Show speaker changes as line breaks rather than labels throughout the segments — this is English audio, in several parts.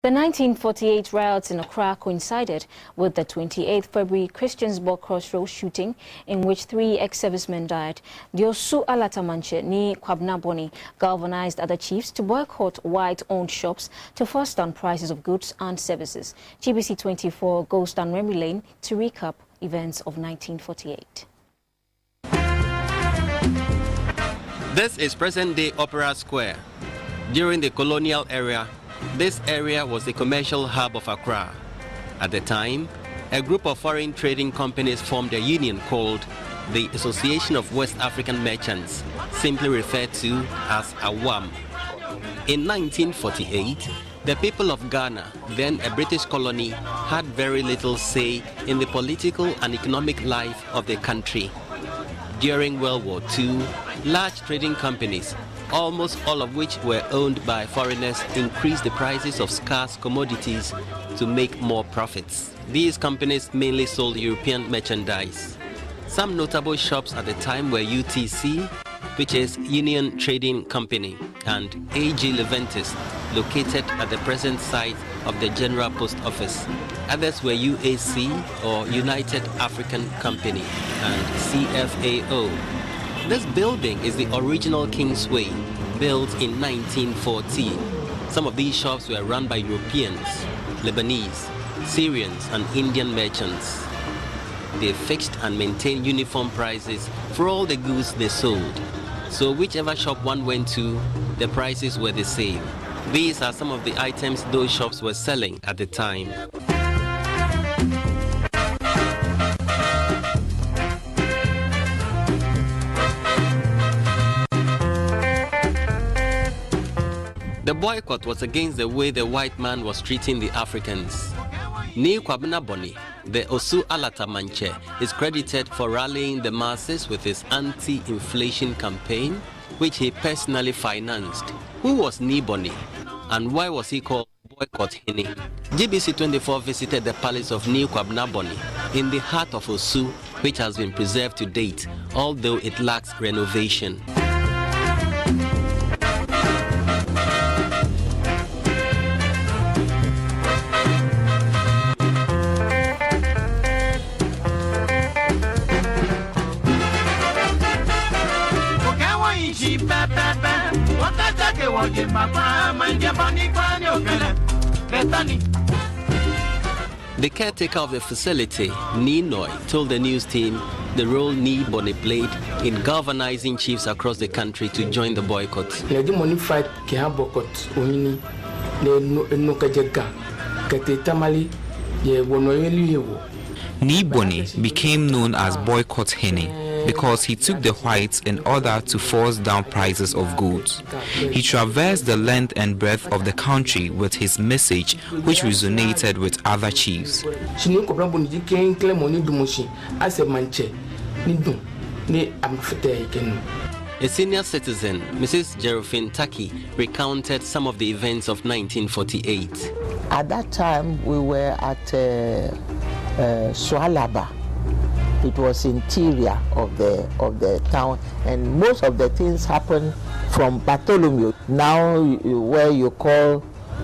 The 1948 riots in Accra coincided with the 28th February Christiansburg Crossroads shooting, in which 3 ex-servicemen died. The Osu Alata Nii Kwabena Bonne galvanized other chiefs to boycott white-owned shops to force down prices of goods and services. GBC 24 goes down memory lane to recap events of 1948.
This is present-day Opera Square. During the colonial era, this area was the commercial hub of Accra. At the time, a group of foreign trading companies formed a union called the Association of West African Merchants, simply referred to as AWAM. In 1948, the people of Ghana, then a British colony, had very little say in the political and economic life of the country. During World War II, large trading companies, almost all of which were owned by foreigners, increased the prices of scarce commodities to make more profits. These companies mainly sold European merchandise. Some notable shops at the time were UTC, which is Union Trading Company, and AG Leventis, located at the present site of the General Post Office. Others were UAC, or United African Company, and CFAO. This building is the original Kingsway, built in 1914. Some of these shops were run by Europeans, Lebanese, Syrians, and Indian merchants. They fixed and maintained uniform prices for all the goods they sold. So whichever shop one went to, the prices were the same. These are some of the items those shops were selling at the time. The boycott was against the way the white man was treating the Africans. Nii Kwabena Bonne, the Osu Alata Manche, is credited for rallying the masses with his anti-inflation campaign, which he personally financed. Who was Nii Bonne, and why was he called Boycott Hene? GBC 24 visited the palace of Nii Kwabena Bonne in the heart of Osu, which has been preserved to date, although it lacks renovation. The caretaker of the facility, Nii, told the news team the role Nii Bonne played in galvanizing chiefs across the country to join the boycott.
Nii Bonne became known as Boycott Hene because he took the whites in order to force down prices of goods. He traversed the length and breadth of the country with his message, which resonated with other chiefs.
A senior citizen, Mrs. Jerofin Taki, recounted some of the events of 1948.
At that time, we were at Swalaba. It was interior of the town, and most of the things happened from Bartholomew, now where you call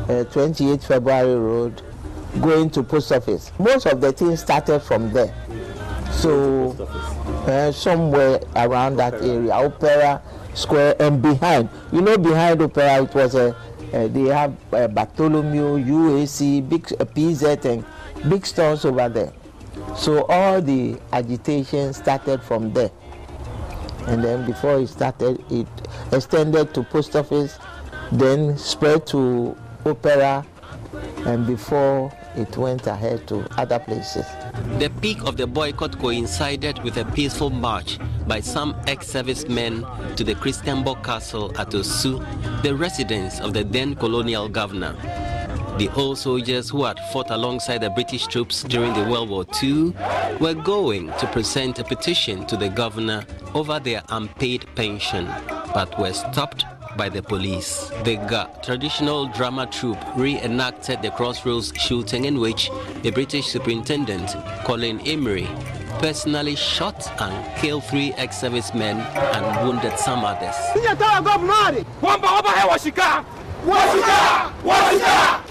28th February Road, going to Post Office. Most of the things started from there. So somewhere around that area, Opera Square, and behind, behind Opera, it was they have Bartholomew, UAC, big PZ, and big stores over there. So all the agitation started from there, and then before it started, it extended to Post Office, then spread to Opera, and before it went ahead to other places.
The peak of the boycott coincided with a peaceful march by some ex-servicemen to the Christiansburg Castle at Osu, the residence of the then colonial governor. The old soldiers who had fought alongside the British troops during the World War II were going to present a petition to the governor over their unpaid pension, but were stopped by the police. The GA traditional drama troupe reenacted the Crossroads shooting, in which the British superintendent, Colin Emery, personally shot and killed 3 ex-servicemen and wounded some others.
Washika!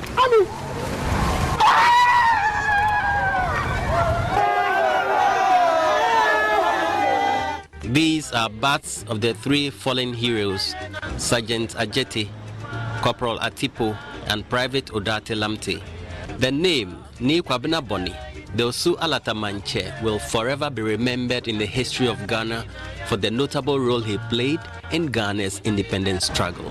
These are bats of the three fallen heroes, Sergeant Ajeti, Corporal Atipo, and Private Odate Lamte. The name Nii Kwabena Bonne, the Osu Alata Manche, will forever be remembered in the history of Ghana for the notable role he played in Ghana's independence struggle.